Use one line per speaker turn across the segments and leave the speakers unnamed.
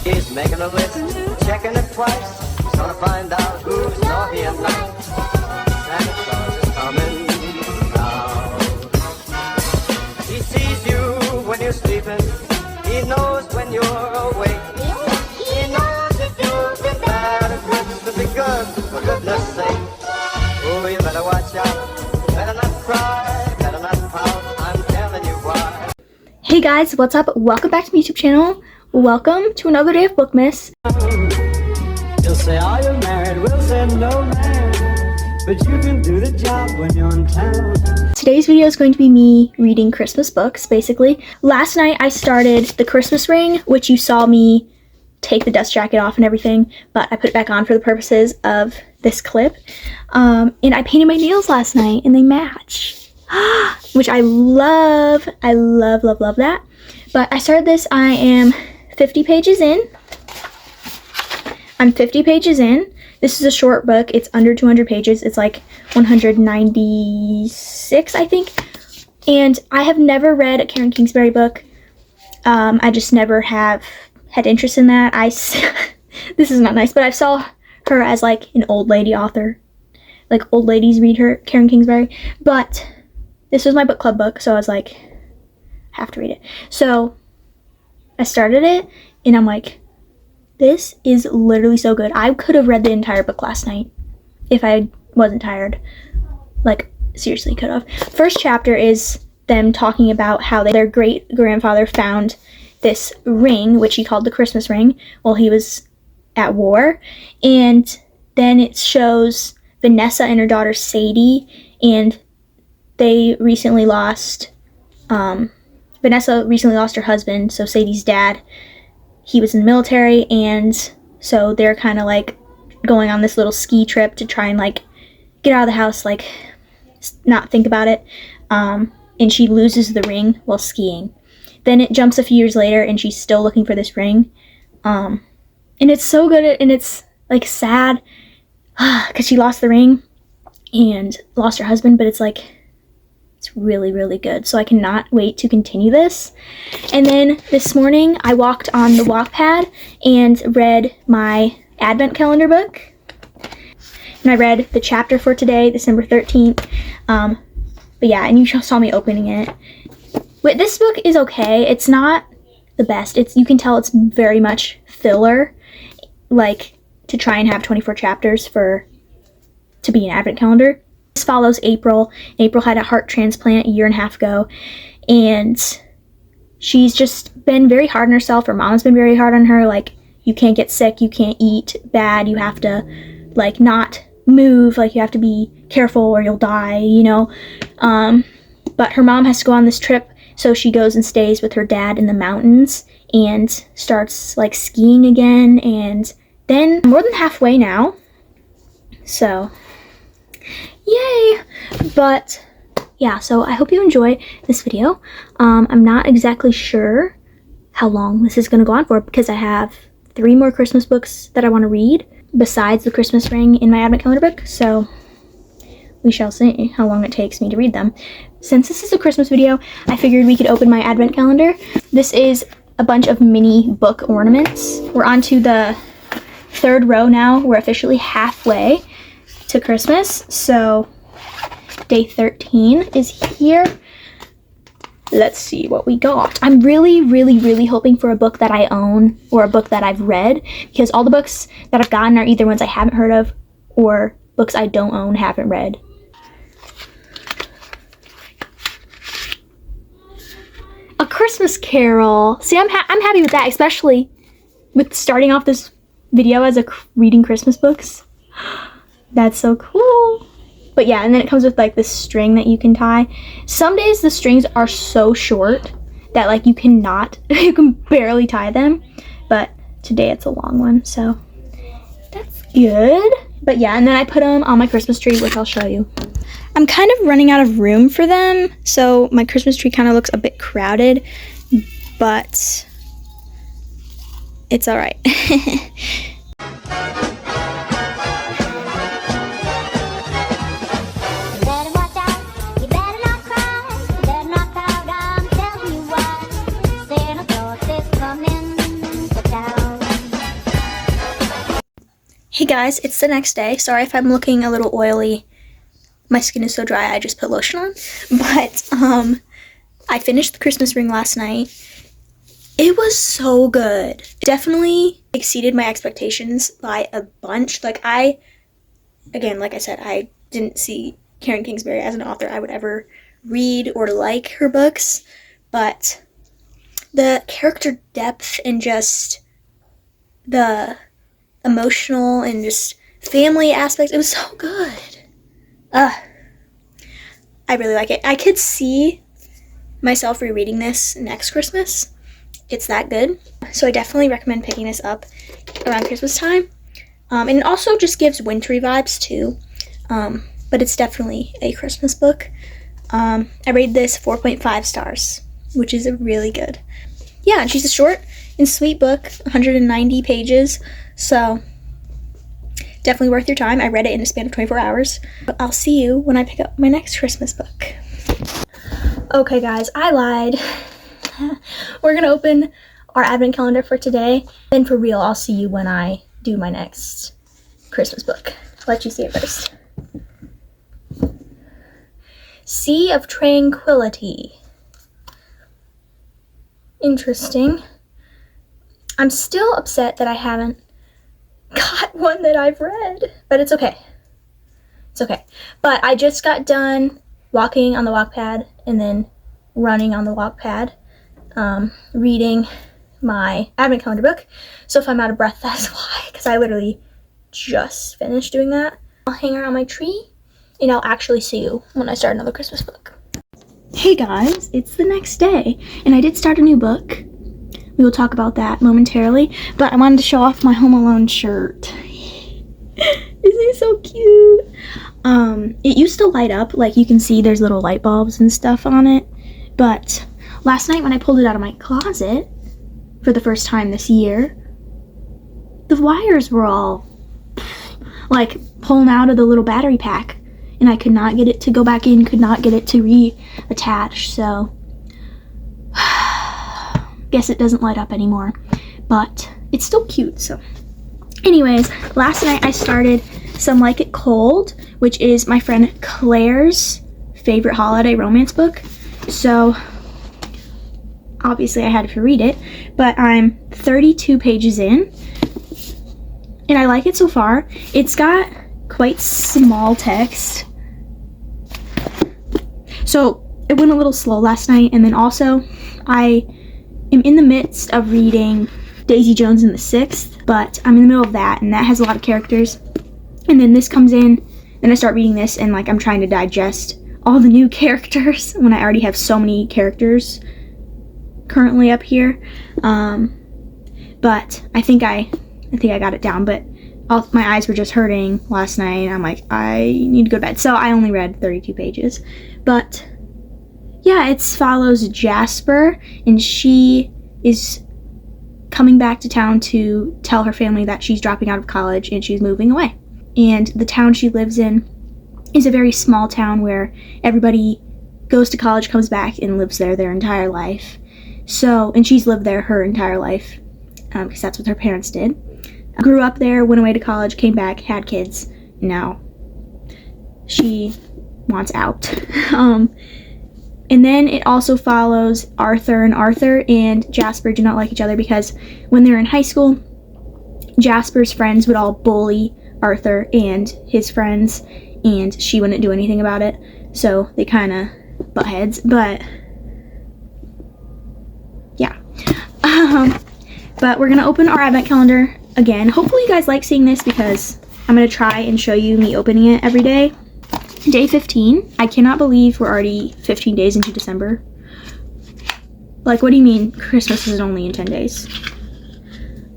He's making a list, checking it twice. He's gonna find out who's naughty and nice. Santa Claus is coming now. He sees you when you're sleeping. He knows when you're awake. He knows if you've been bad or good, so be good, for goodness sake. Oh, you better watch out. Better not cry, better not pout. I'm telling you why.
Hey guys, what's up? Welcome back to my YouTube channel. Welcome to another day of Bookmas.
You'll say, are you married? We'll say, no man. But you can do the job when you're in town.
Today's video is going to be me reading Christmas books, basically. Last night I started The Christmas Ring, which you saw me take the dust jacket off and everything, but I put it back on for the purposes of this clip. And I painted my nails last night and they match, which I love. I love, love, love that. But I started this. I am 50 pages in. I'm 50 pages in. This is a short book. It's under 200 pages. It's like 196, I think. And I have never read a Karen Kingsbury book. I just never have had interest in that. This is not nice, but I saw her as like an old lady author. Like old ladies read her, Karen Kingsbury. But this was my book club book, so I was like, I have to read it. So I started it, and I'm like, this is literally so good. I could have read the entire book last night if I wasn't tired. Like, seriously could have. First chapter is them talking about how their great-grandfather found this ring, which he called the Christmas ring, while he was at war. And then it shows Vanessa and her daughter Sadie, and they recently lost, Vanessa recently lost her husband, so Sadie's dad, he was in the military, and so they're kind of like going on this little ski trip to try and like get out of the house, like not think about it, and she loses the ring while skiing. Then it jumps a few years later, and she's still looking for this ring, and it's so good, and it's like sad, because she lost the ring and lost her husband, but it's like, it's really, really good. So I cannot wait to continue this. And then this morning I walked on the walk pad and read my advent calendar book. And I read the chapter for today, December 13th. But yeah, and you saw me opening it. But this book is okay. It's not the best. You can tell it's very much filler, like to try and have 24 chapters to be an advent calendar. This follows April. April had a heart transplant a year and a half ago, and she's just been very hard on herself. Her mom's been very hard on her, like, you can't get sick, you can't eat bad, you have to, like, not move, like, you have to be careful or you'll die, you know. But her mom has to go on this trip, so she goes and stays with her dad in the mountains and starts, like, skiing again, and then more than halfway now, so yay! But yeah, so I hope you enjoy this video. I'm not exactly sure how long this is going to go on for, because I have 3 more Christmas books that I want to read besides the Christmas ring in my advent calendar book, so we shall see how long it takes me to read them. Since this is a Christmas video, I figured we could open my advent calendar. This is a bunch of mini book ornaments. We're on to the 3rd row now. We're officially halfway to Christmas, so day 13 is here. Let's see what we got. I'm really, really, really hoping for a book that I own or a book that I've read, because all the books that I've gotten are either ones I haven't heard of or books I don't own, haven't read. A Christmas Carol. See, I'm happy with that, especially with starting off this video as reading Christmas books. That's so cool. But yeah, and then it comes with like this string that you can tie. Some days the strings are so short that like you can barely tie them. But today it's a long one, so that's good. But yeah, and then I put them on my Christmas tree, which I'll show you. I'm kind of running out of room for them, so my Christmas tree kind of looks a bit crowded, but it's all right. Hey guys, it's the next day. Sorry if I'm looking a little oily. My skin is so dry I just put lotion on. But I finished the Christmas ring last night. It was so good. It definitely exceeded my expectations by a bunch. Like I said, I didn't see Karen Kingsbury as an author I would ever read or like her books, but the character depth and just the emotional and just family aspects, it was so good. I really like it. I could see myself rereading this next Christmas. It's that good. So I definitely recommend picking this up around Christmas time. And it also just gives wintry vibes too. But it's definitely a Christmas book. I rated this 4.5 stars, which is really good. Yeah, and she's a short and sweet book, 190 pages. So definitely worth your time. I read it in a span of 24 hours. But I'll see you when I pick up my next Christmas book. Okay guys, I lied. We're gonna open our advent calendar for today. Then for real, I'll see you when I do my next Christmas book. I'll let you see it first. Sea of Tranquility. Interesting. I'm still upset that I haven't got one that I've read, but it's okay. It's okay. But I just got done walking on the walk pad and then running on the walk pad, reading my advent calendar book. So if I'm out of breath, that's why, because I literally just finished doing that. I'll hang around my tree and I'll actually see you when I start another Christmas book. Hey guys, it's the next day and I did start a new book. We will talk about that momentarily, but I wanted to show off my Home Alone shirt. Isn't it so cute? It used to light up, like you can see there's little light bulbs and stuff on it, but last night when I pulled it out of my closet for the first time this year, the wires were all like pulling out of the little battery pack and I could not get it to go back in, could not get it to reattach, so guess it doesn't light up anymore, but it's still cute. So anyways, last night I started Some Like It Cold, which is my friend Claire's favorite holiday romance book. So obviously I had to read it, but I'm 32 pages in and I like it so far. It's got quite small text, so it went a little slow last night. And then also I am in the midst of reading Daisy Jones and the Sixth, but I'm in the middle of that, and that has a lot of characters. And then this comes in, and I start reading this, and like I'm trying to digest all the new characters when I already have so many characters currently up here. But I think I got it down. But my eyes were just hurting last night, and I'm like, I need to go to bed. So I only read 32 pages, but yeah, it follows Jasper, and she is coming back to town to tell her family that she's dropping out of college and she's moving away. And the town she lives in is a very small town where everybody goes to college, comes back, and lives there their entire life. So, and she's lived there her entire life, because that's what her parents did. Grew up there, went away to college, came back, had kids, and now she wants out. And then it also follows Arthur, and Jasper do not like each other because when they're in high school, Jasper's friends would all bully Arthur and his friends, and she wouldn't do anything about it. So they kind of butt heads, but yeah. But we're going to open our advent calendar again. Hopefully you guys like seeing this because I'm going to try and show you me opening it every day. Day 15. I cannot believe we're already 15 days into December. Like, what do you mean Christmas is only in 10 days?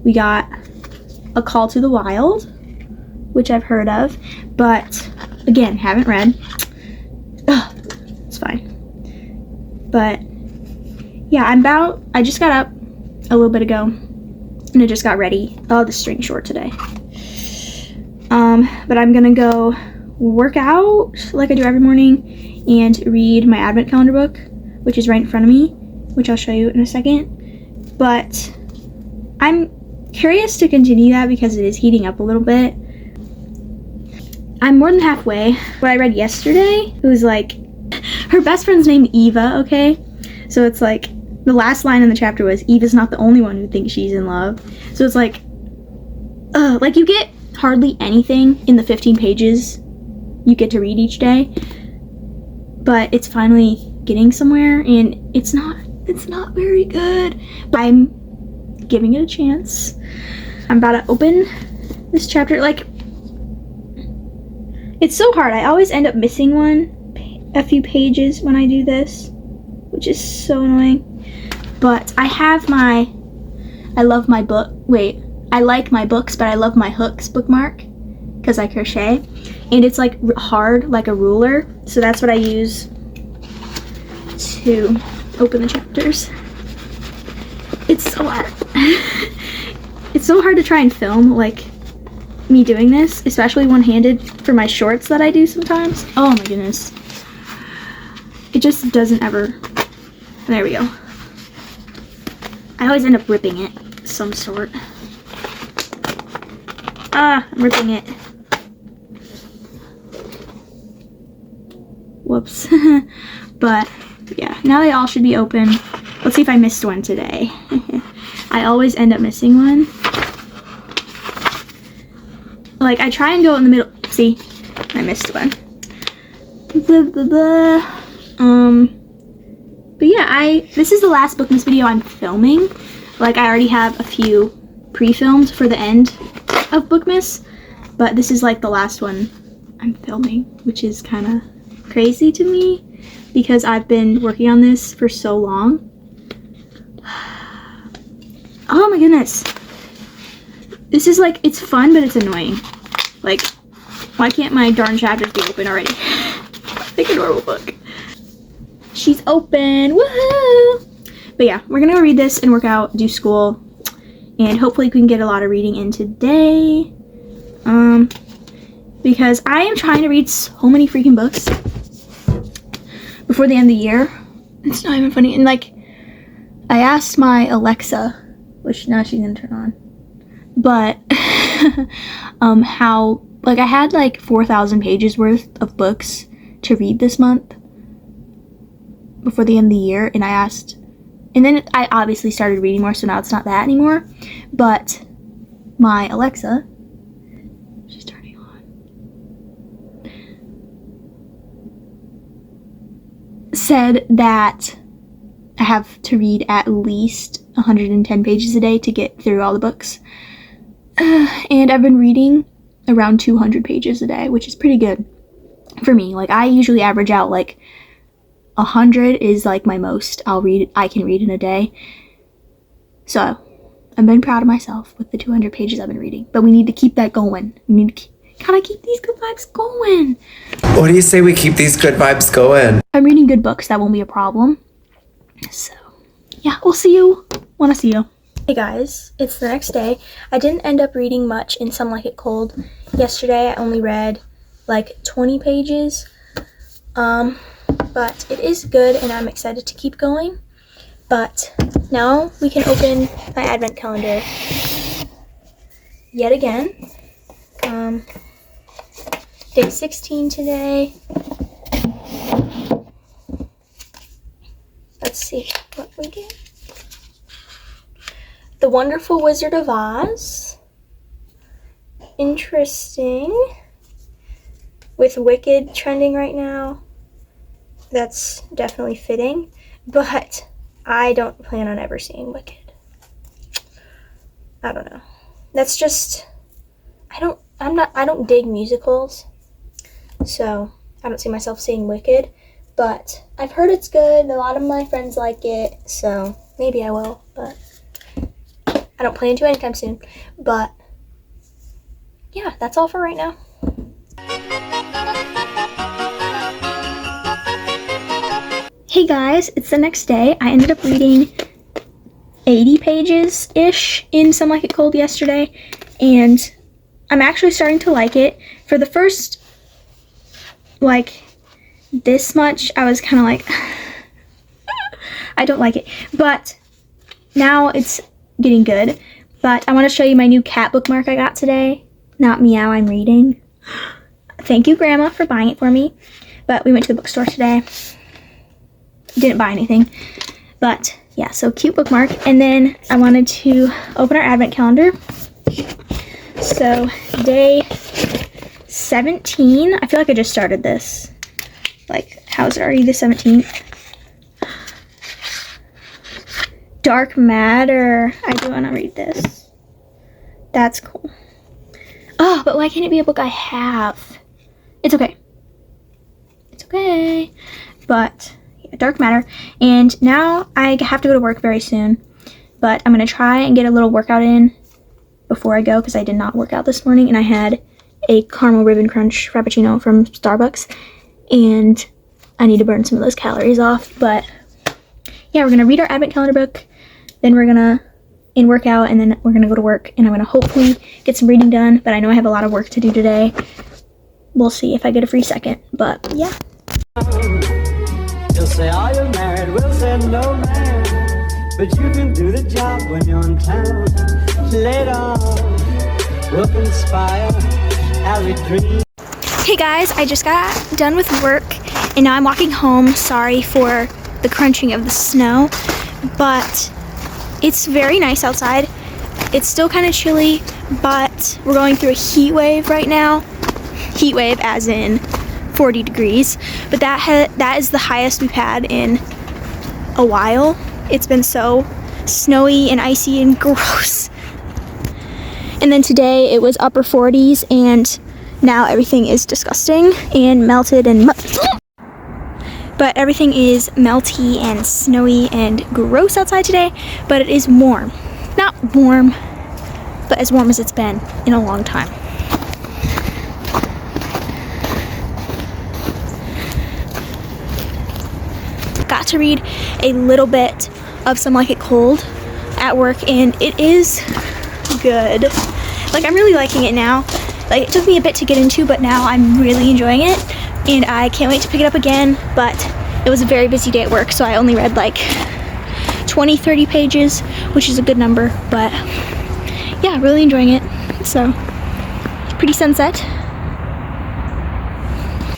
We got A Call to the Wild, which I've heard of, but again, haven't read. Ugh, it's fine. But yeah, I just got up a little bit ago and I just got ready. Oh, the string short today. But I'm gonna go work out like I do every morning and read my advent calendar book, which is right in front of me, which I'll show you in a second. But I'm curious to continue that because it is heating up a little bit. I'm more than halfway. What I read yesterday, it was like, her best friend's named Eva, okay? So it's like, the last line in the chapter was, Eva's not the only one who thinks she's in love. So it's like you get hardly anything in the 15 pages you get to read each day. But it's finally getting somewhere, and it's not very good. But I'm giving it a chance. I'm about to open this chapter. Like, it's so hard. I always end up missing a few pages when I do this, which is so annoying. But I have I like my books, but I love my hooks bookmark because I crochet, and it's like hard like a ruler, so that's what I use to open the chapters. It's so hard. It's so hard to try and film like me doing this, especially one-handed for my shorts that I do sometimes. Oh my goodness. It just doesn't ever. There we go. I always end up ripping it of some sort. I'm ripping it. Whoops. But yeah, now they all should be open. Let's see if I missed one today. I always end up missing one. Like, I try and go in the middle. See, I missed one. But yeah, this is the last Bookmas video I'm filming. Like, I already have a few pre-filmed for the end of Bookmas, but this is like the last one I'm filming, which is kind of crazy to me because I've been working on this for so long. Oh my goodness. This is like, it's fun, but it's annoying. Like, why can't my darn chapters be open already? Like a normal book. She's open, woohoo! But yeah, we're gonna go read this and work out, do school, and hopefully we can get a lot of reading in today. Because I am trying to read so many freaking books before the end of the year. It's not even funny. And like, I asked my Alexa, which now she's gonna turn on, but how, like, I had like 4,000 pages worth of books to read this month before the end of the year, and I asked, and then I obviously started reading more, so now it's not that anymore. But my Alexa, she's turning on, said that I have to read at least 110 pages a day to get through all the books. And I've been reading around 200 pages a day, which is pretty good for me. Like, I usually average out like 100 is like my most I can read in a day. So I've been proud of myself with the 200 pages I've been reading. But we need to keep that going. We need to gotta keep these good vibes going.
What do you say we keep these good vibes going?
I'm reading good books, that won't be a problem. So yeah, we'll see you when I see you. Hey guys, it's the next day. I didn't end up reading much in Some Like It Cold. Yesterday I only read like 20 pages. But it is good and I'm excited to keep going. But now we can open my advent calendar yet again. Day 16 today. Let's see what we get. The Wonderful Wizard of Oz. Interesting. With Wicked trending right now. That's definitely fitting. But I don't plan on ever seeing Wicked. I don't know. That's just, I don't dig musicals. So I don't see myself seeing Wicked. But I've heard it's good. A lot of my friends like it. So maybe I will. But I don't plan to anytime soon. But yeah, that's all for right now. Hey guys, it's the next day. I ended up reading 80 pages-ish in Some Like It Cold yesterday, and I'm actually starting to like it. For the first, like, this much, I was kind of like, I don't like it. But now it's getting good. But I want to show you my new cat bookmark I got today. Not Meow, I'm reading. thank you, Grandma, for buying it for me. But we went to the bookstore today. Didn't buy anything. But yeah, so cute bookmark. And then I wanted to open our advent calendar. So day 17. I feel like I just started this. Like, how is it already the 17th? Dark Matter. I do want to read this. That's cool. Oh, but why can't it be a book I have? It's okay. It's okay. But yeah, Dark Matter. And now I have to go to work very soon. But I'm going to try and get a little workout in before I go because I did not work out this morning. And I had a caramel ribbon crunch frappuccino from Starbucks. And I need to burn some of those calories off. But yeah, we're going to read our advent calendar book. Then we're going to work out, and then we're going to go to work, and I'm going to hopefully get some reading done, but I know I have a lot of work to do today. We'll see if I get a free second, but yeah.
You'll say, are you married? We'll say, no, man. But you can do the job when you're in town. Later, we'll conspire as we dream.
Hey guys, I just got done with work, and now I'm walking home. Sorry for the crunching of the snow, but it's very nice outside. It's still kind of chilly, but we're going through a heat wave right now. Heat wave as in 40 degrees, but that is the highest we've had in a while. It's been so snowy and icy and gross. And then today it was upper 40s, and now everything is disgusting and melted and but everything is melty and snowy and gross outside today, but it is warm. Not warm, but as warm as it's been in a long time. Got to read a little bit of Some Like It Cold at work, and it is good. Like, I'm really liking it now. Like, it took me a bit to get into, but now I'm really enjoying it. And I can't wait to pick it up again, but it was a very busy day at work, so I only read like 20-30 pages, which is a good number, but yeah, really enjoying it. So, pretty sunset.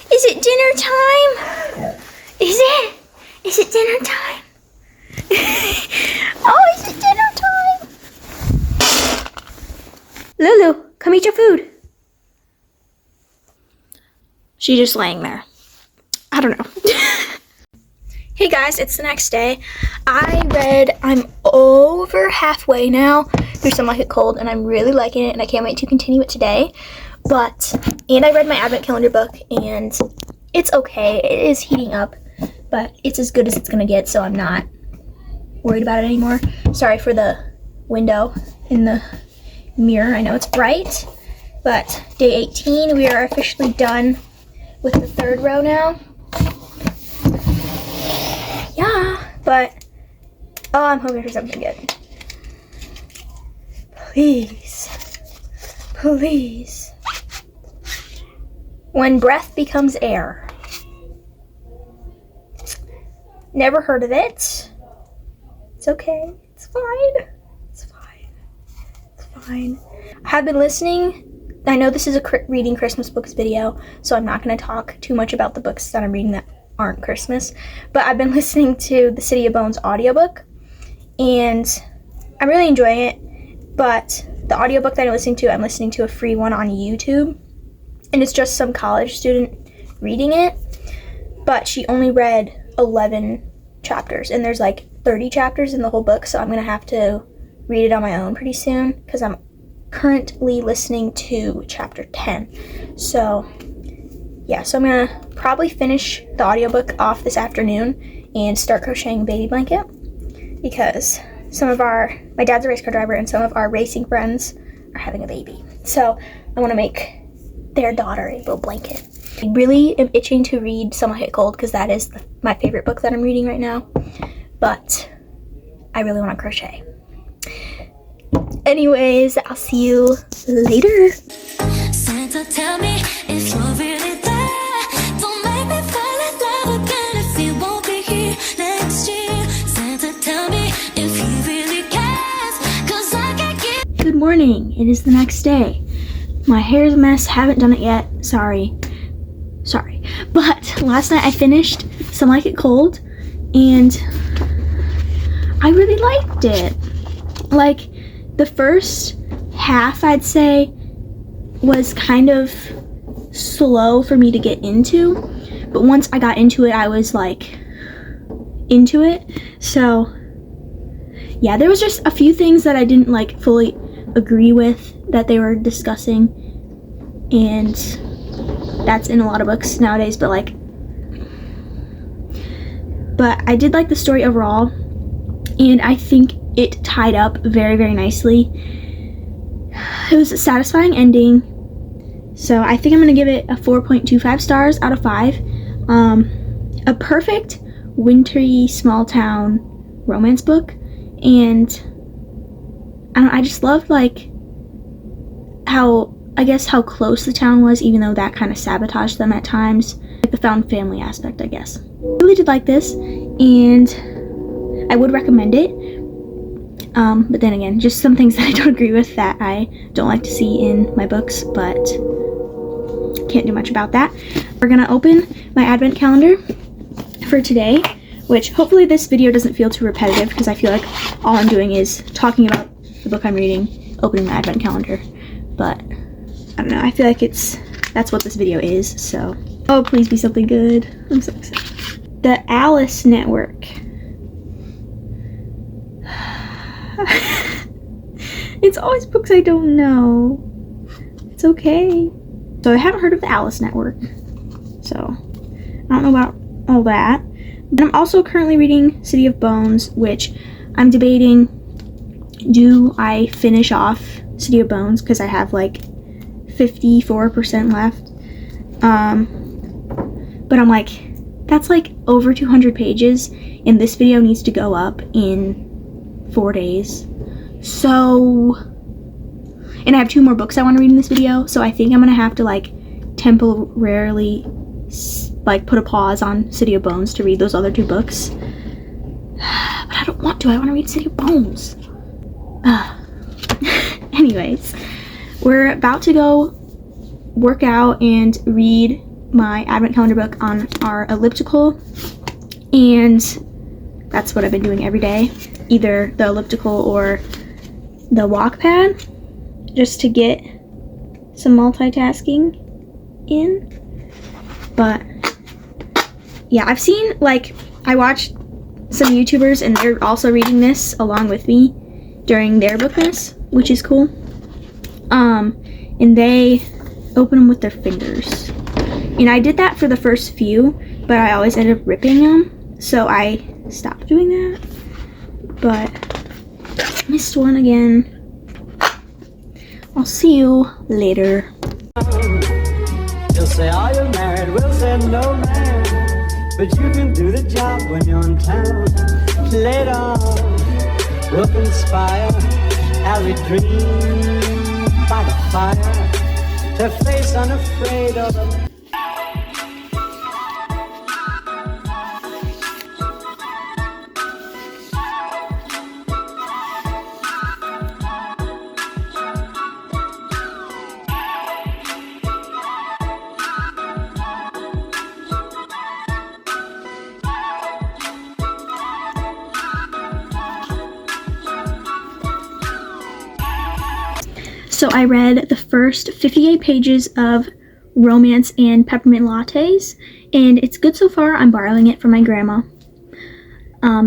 Is it dinner time? Is it? Is it dinner time? Oh, is it dinner time? Lulu, come eat your food. She's just laying there. I don't know. Hey guys, it's the next day. I'm over halfway now through Some Like It Cold, and I'm really liking it, and I can't wait to continue it today. And I read my advent calendar book, and it's okay. It is heating up, but it's as good as it's gonna get, so I'm not worried about it anymore. Sorry for the window in the mirror. I know it's bright, but day 18, we are officially done with the third row now. Yeah, but oh, I'm hoping for something good. Please. Please. When Breath Becomes Air. Never heard of it. It's okay. It's fine. It's fine. It's fine. I have been listening. I know this is a reading Christmas books video, so I'm not going to talk too much about the books that I'm reading that aren't Christmas, but I've been listening to the City of Bones audiobook, and I'm really enjoying it. But the audiobook that I'm listening to a free one on YouTube, and it's just some college student reading it, but she only read 11 chapters, and there's like 30 chapters in the whole book, so I'm going to have to read it on my own pretty soon, because I'm currently listening to chapter 10. So yeah, so I'm gonna probably finish the audiobook off this afternoon and start crocheting a baby blanket, because my dad's a race car driver, and some of our racing friends are having a baby, so I want to make their daughter a little blanket. I really am itching to read Some Like It Cold, because that is my favorite book that I'm reading right now, but I really want to crochet. Anyways, I'll see you later.
Santa, tell me if you're really there. Don't make me fall in love again if you won't be here next year. Santa, tell me if you really cares, 'cause I can't get.
Good morning. It is the next day. My hair's a mess. Haven't done it yet. Sorry. Sorry. But last night I finished Some Like It Cold, and I really liked it. Like, the first half, I'd say, was kind of slow for me to get into, but once I got into it, I was like into it. So yeah, there was just a few things that I didn't like fully agree with that they were discussing, and that's in a lot of books nowadays, but I did like the story overall, and I think it tied up very, very nicely. It was a satisfying ending, so I think I'm going to give it a 4.25 stars out of 5. A perfect wintry small town romance book, and I just loved like how close the town was, even though that kind of sabotaged them at times. Like the found family aspect, I guess. I really did like this, and I would recommend it. But then again, just some things that I don't agree with that I don't like to see in my books, but can't do much about that. We're gonna open my advent calendar for today, which hopefully this video doesn't feel too repetitive, because I feel like all I'm doing is talking about the book I'm reading, opening my advent calendar. But I don't know, I feel like that's what this video is, so. Oh, please be something good. I'm so excited. The Alice Network. It's always books I don't know. It's okay. So I haven't heard of the Alice Network, so I don't know about all that. But I'm also currently reading City of Bones, which I'm debating, do I finish off City of Bones, because I have like 54% left. But I'm like, that's like over 200 pages, and this video needs to go up in 4 days. So, and I have 2 more books I want to read in this video, so I think I'm gonna have to like temporarily like put a pause on City of Bones to read those other 2 books. But I don't want to. I want to read City of Bones. Anyways, we're about to go work out and read my advent calendar book on our elliptical, and that's what I've been doing every day, either the elliptical or the walk pad, just to get some multitasking in. But yeah, I've seen, like, I watched some YouTubers and they're also reading this along with me during their Bookmas, which is cool. And they open them with their fingers. And I did that for the first few, but I always ended up ripping them, so I stopped doing that. But missed one again. I'll see you later.
You'll say, are you married? We'll say, no, man. But you can do the job when you're in town. Later, we'll conspire as we dream by the fire to face unafraid of the
So I read the first 58 pages of Romance and Peppermint Lattes, and it's good so far. I'm borrowing it from my grandma.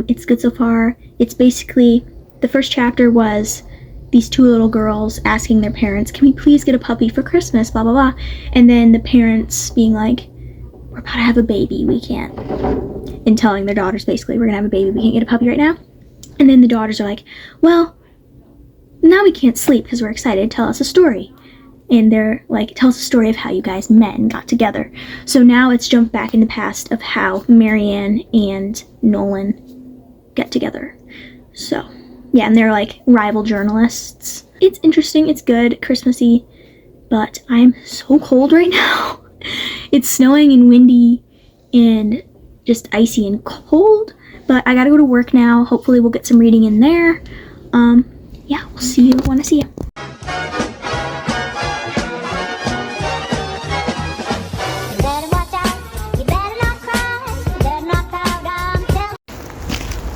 It's good so far. It's basically, the first chapter was these 2 little girls asking their parents, can we please get a puppy for Christmas, blah, blah, blah. And then the parents being like, we're about to have a baby, we can't. And telling their daughters basically, we're gonna have a baby, we can't get a puppy right now. And then the daughters are like, well, now we can't sleep because we're excited, tell us a story. And they're like, tell us a story of how you guys met and got together. So now it's jumped back in the past of how Marianne and Nolan get together. So yeah, and they're like rival journalists. It's interesting, it's good, Christmassy, but I'm so cold right now. It's snowing and windy and just icy and cold, but I gotta go to work now. Hopefully we'll get some reading in there. Yeah, we'll see you when I see you.
Better watch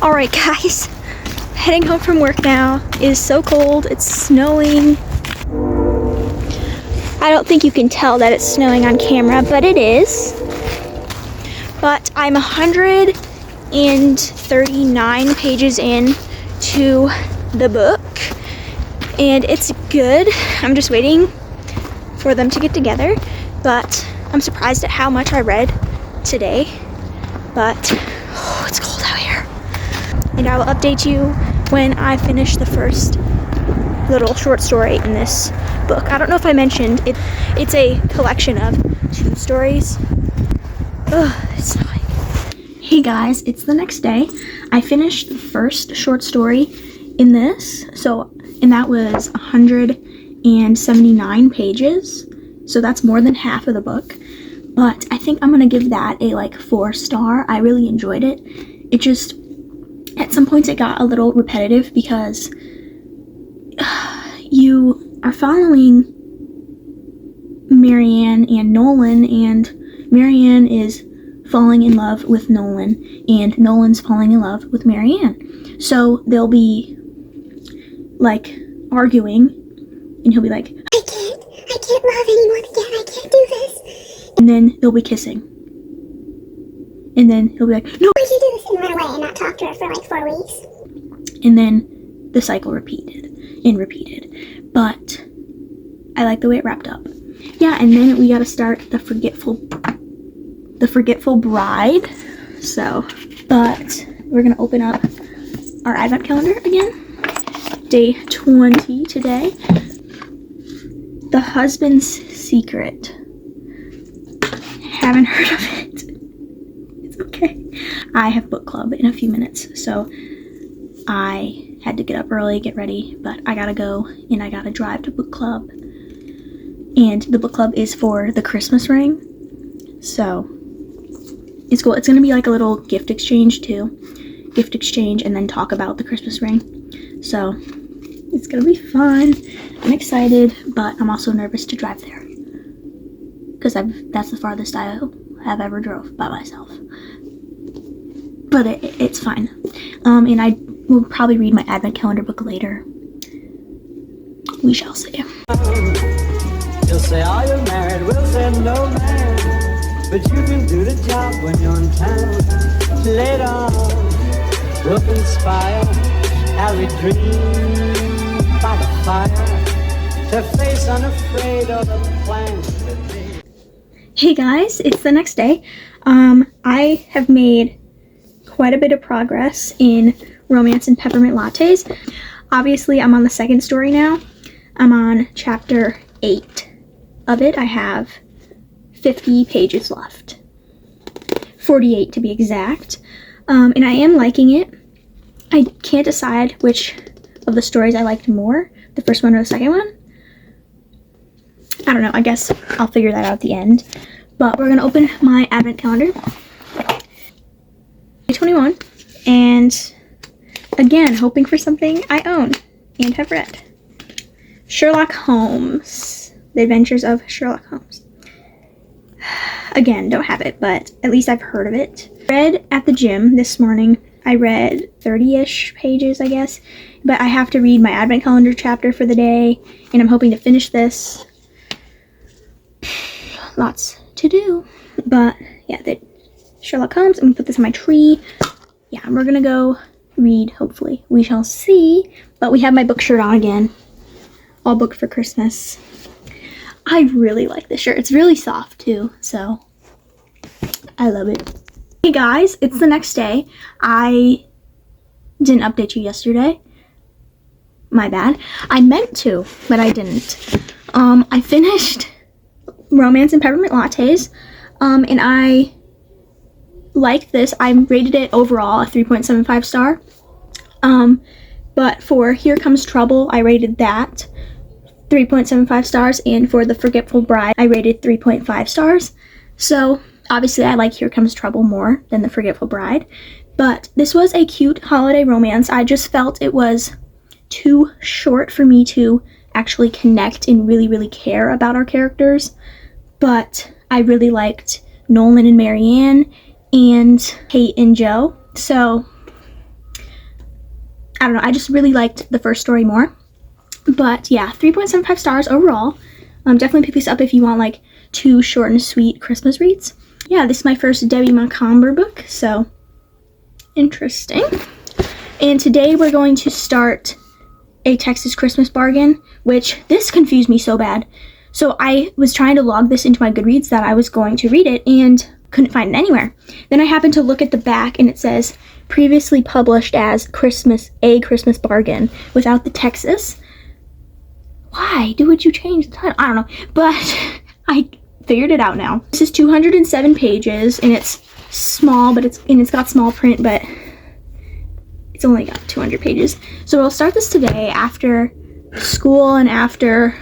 Alright guys, heading home from work now. It is so cold, it's snowing. I don't think you can tell that it's snowing on camera, but it is. But I'm 139 pages in to the book, and it's good. I'm just waiting for them to get together, but I'm surprised at how much I read today. But oh, it's cold out here. And I will update you when I finish the first little short story in this book. I don't know if I mentioned it. It's a collection of 2 stories. Ugh, it's snowing. Hey guys, it's the next day. I finished the first short story in this, and that was 179 pages. So that's more than half of the book. But I think I'm gonna give that a 4-star. I really enjoyed it. It just, at some points it got a little repetitive because you are following Marianne and Nolan, and Marianne is falling in love with Nolan, and Nolan's falling in love with Marianne. So they'll be arguing, and he'll be like, I can't love anyone again, I can't do this. And then they'll be kissing. And then he'll be like, no,
why'd you do this, and run away and not talk to her for 4 weeks?
and then the cycle repeated and repeated. But I like the way it wrapped up. Yeah, and then we gotta start the Forgetful Bride. So, but we're gonna open up our advent calendar again. Day 20 today. The Husband's Secret. Haven't heard of it. It's okay. I have book club in a few minutes, so I had to get up early, get ready, but I gotta go and I gotta drive to book club. And the book club is for the Christmas ring, so it's cool. It's gonna be like a little gift exchange too. Gift exchange and then talk about the Christmas ring. So it's gonna be fun. I'm excited, but I'm also nervous to drive there because that's the farthest I have ever drove by myself. But it's fine. And I will probably read my advent calendar book later. We shall see.
You'll say, are you married? We'll say, no, man. But you can do the job when you're in town. Later, we'll conspire as we dream by the fire to face unafraid of the plans that they...
Hey guys, it's the next day. I have made quite a bit of progress in Romance and Peppermint Lattes. Obviously, I'm on the second story now. I'm on chapter 8 of it. I have 50 pages left. 48 to be exact. And I am liking it. I can't decide which of the stories I liked more, the first one or the second one. I don't know, I guess I'll figure that out at the end. But we're gonna open my advent calendar. Day 21, and again, hoping for something I own and have read. Sherlock Holmes, The Adventures of Sherlock Holmes. Again, don't have it, but at least I've heard of it. Read at the gym this morning. I read 30-ish pages, I guess, but I have to read my advent calendar chapter for the day, and I'm hoping to finish this. Lots to do, but yeah, the Sherlock Holmes. I'm gonna put this on my tree. Yeah, and we're gonna go read, hopefully. We shall see, but we have my book shirt on again. All booked for Christmas. I really like this shirt. It's really soft too, so I love it. Hey guys, it's the next day. I didn't update you yesterday. My bad. I meant to, but I didn't. I finished Romance and Peppermint Lattes, and I like this. I rated it overall a 3.75 star. But for Here Comes Trouble, I rated that 3.75 stars, and for The Forgetful Bride, I rated 3.5 stars. So obviously I like Here Comes Trouble more than The Forgetful Bride, but this was a cute holiday romance. I just felt it was too short for me to actually connect and really care about our characters, but I really liked Nolan and Marianne and Kate and Joe, so I don't know, I just really liked the first story more. But yeah, 3.75 stars overall. Definitely pick this up if you want like 2 short and sweet Christmas reads. Yeah, this is my first Debbie Macomber book, so interesting. And today we're going to start A Texas Christmas Bargain, which this confused me so bad. So I was trying to log this into my Goodreads that I was going to read it and couldn't find it anywhere. Then I happened to look at the back and it says previously published as A Christmas Bargain without the Texas. Why would you change the title? I don't know, but I figured it out now. This is 207 pages and it's small, but it's got small print, but it's only got 200 pages. So we'll start this today after school and after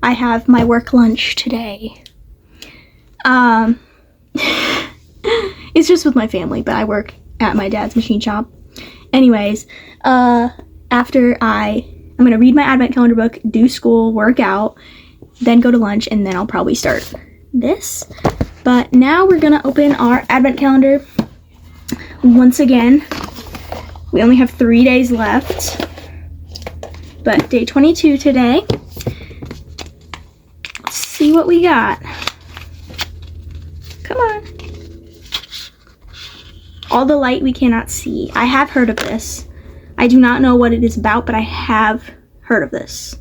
I have my work lunch today. It's just with my family, but I work at my dad's machine shop. Anyways, after I'm gonna read my advent calendar book, do school, work out, then go to lunch, and then I'll probably start this. But now we're gonna open our advent calendar once again. We only have 3 days left, but day 22 today. Let's see what we got. Come on. All the light we cannot see. I have heard of this. I do not know what it is about, but I have heard of this.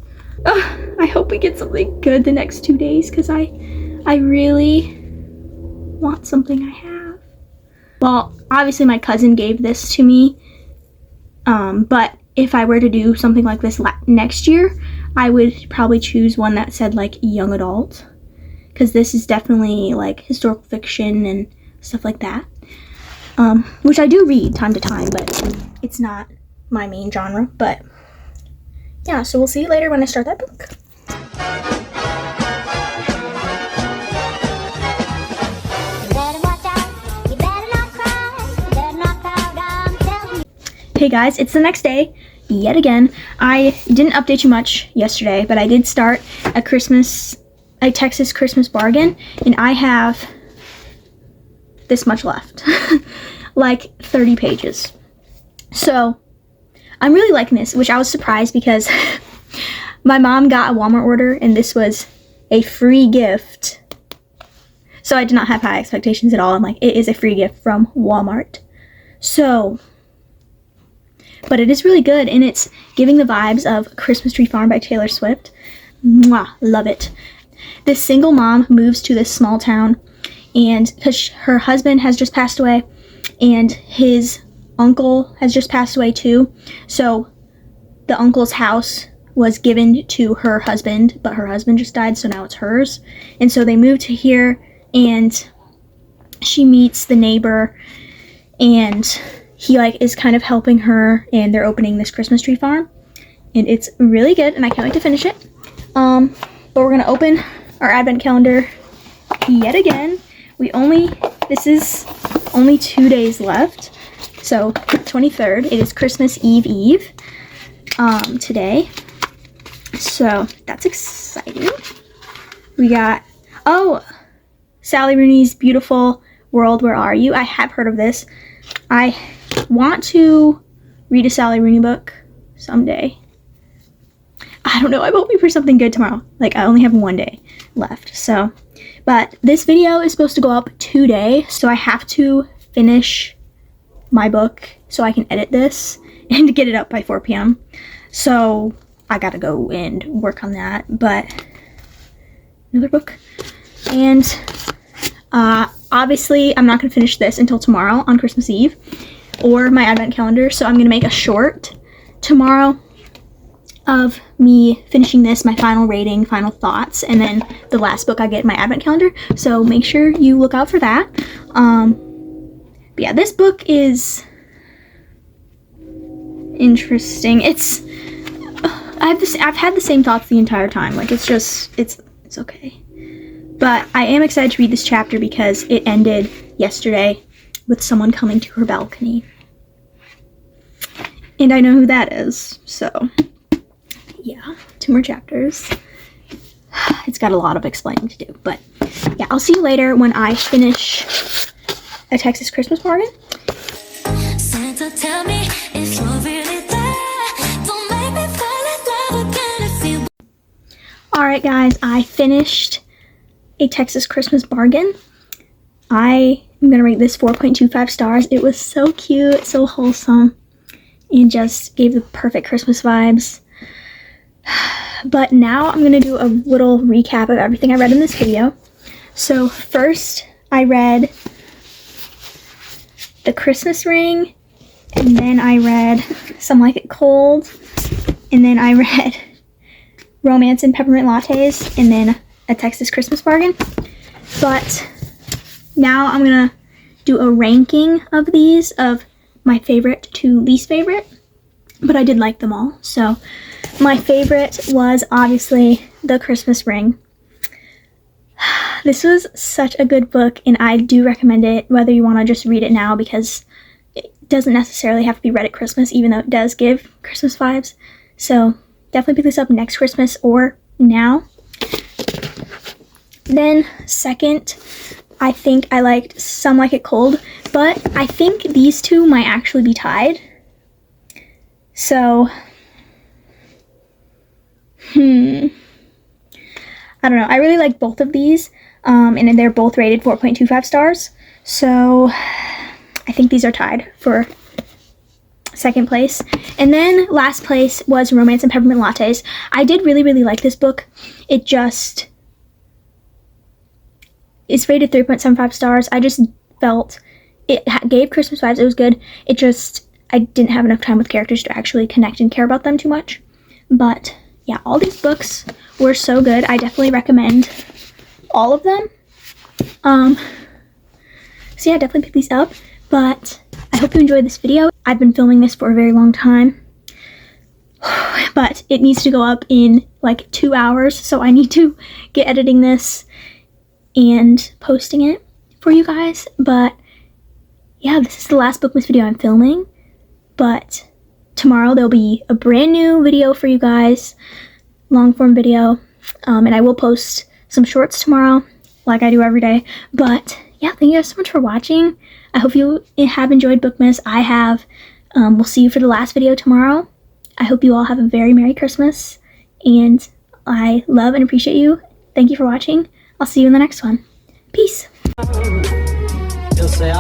I hope we get something good the next 2 days, because I really want something I have. Well, obviously my cousin gave this to me, but if I were to do something like this next year, I would probably choose one that said like young adult, because this is definitely like historical fiction and stuff like that, which I do read time to time, but it's not my main genre. But yeah, so we'll see you later when I start that book. Hey guys, it's the next day, yet again. I didn't update you much yesterday, but I did start a Texas Christmas Bargain, and I have this much left, like 30 pages. So I'm really liking this, which I was surprised because my mom got a Walmart order, and this was a free gift. So I did not have high expectations at all. I'm like, it is a free gift from Walmart. So, but it is really good, and it's giving the vibes of Christmas Tree Farm by Taylor Swift. Mwah, love it. This single mom moves to this small town, and because her husband has just passed away, and his uncle has just passed away too. So the uncle's house was given to her husband, but her husband just died, so now it's hers. And so they moved to here, and she meets the neighbor, and he like is kind of helping her, and they're opening this Christmas tree farm, and it's really good, and I can't wait to finish it. But we're gonna open our advent calendar yet again. This is only 2 days left. So 23rd, it is Christmas Eve today. So that's exciting. We got, Sally Rooney's Beautiful World, Where Are You? I have heard of this. I want to read a Sally Rooney book someday. I don't know, I'm hoping for something good tomorrow. Like, I only have 1 day left, so. But this video is supposed to go up today, so I have to finish my book so I can edit this and get it up by 4 p.m. So I gotta go and work on that. But another book. And obviously I'm not gonna finish this until tomorrow on Christmas Eve or my advent calendar. So I'm gonna make a short tomorrow of me finishing this, my final rating, final thoughts, and then the last book I get in my advent calendar. So make sure you look out for that. But yeah, this book is interesting. I've had the same thoughts the entire time. Like, it's okay. But I am excited to read this chapter because it ended yesterday with someone coming to her balcony. And I know who that is, so yeah, 2 more chapters. It's got a lot of explaining to do, but yeah, I'll see you later when I finish A Texas Christmas Bargain.
Santa, tell me if you're really there.
Alright guys, I finished A Texas Christmas Bargain. I am going to rate this 4.25 stars. It was so cute, so wholesome, and just gave the perfect Christmas vibes. But now I'm going to do a little recap of everything I read in this video. So first, I read The Christmas Ring, and then I read Some Like It Cold, and then I read Romance and Peppermint Lattes, and then A Texas Christmas Bargain. But now I'm going to do a ranking of these, of my favorite to least favorite, but I did like them all. So my favorite was obviously The Christmas Ring. This was such a good book, and I do recommend it, whether you want to just read it now, because it doesn't necessarily have to be read at Christmas, even though it does give Christmas vibes. So definitely pick this up next Christmas or now. Then second, I think I liked Some Like It Cold, but I think these two might actually be tied. So, I don't know. I really like both of these, and they're both rated 4.25 stars. So, I think these are tied for second place. And then last place was Romance and Peppermint Lattes. I did really, really like this book. It's rated 3.75 stars. I just felt it gave Christmas vibes. It was good. I didn't have enough time with characters to actually connect and care about them too much. But yeah, all these books were so good. I definitely recommend all of them. So yeah, definitely pick these up. But I hope you enjoyed this video. I've been filming this for a very long time, but it needs to go up in like 2 hours. So I need to get editing this and posting it for you guys. But yeah, this is the last Bookmas video I'm filming, but tomorrow there'll be a brand new video for you guys, long form video, and I will post some shorts tomorrow like I do every day. But yeah, thank you guys so much for watching. I hope you have enjoyed Bookmas. I have. We'll see you for the last video tomorrow. I hope you all have a very Merry Christmas, and I love and appreciate you. Thank you for watching. I'll see you in the next one. Peace.
You'll say,